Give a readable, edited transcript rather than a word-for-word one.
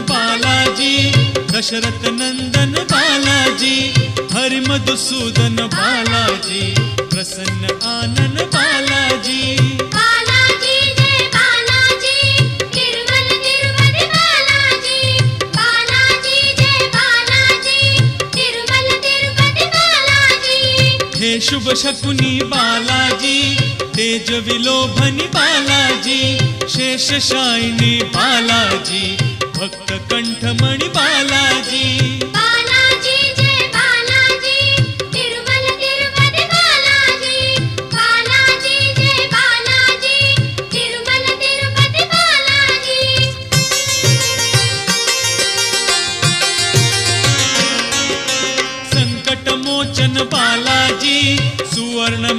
बालाजी, दशरथ नंदन बालाजी, हरि मधुसूदन बालाजी, प्रसन्न आनन बालाजी। बालाजी जय बालाजी, तिरुमल तिरुपति बालाजी। बालाजी जय बालाजी, तिरुमल तिरुपति बालाजी। हे शुभ शकुनी बालाजी, तेज विलोभनी बालाजी, शेषशायिनी बालाजी, भक्त कंठमणि बालाजी। बालाजी जय बालाजी, तिरुमल तिरुपति बालाजी। बालाजी जय बालाजी, तिरुमल तिरुपति बालाजी। संकट मोचन बालाजी, सुवर्ण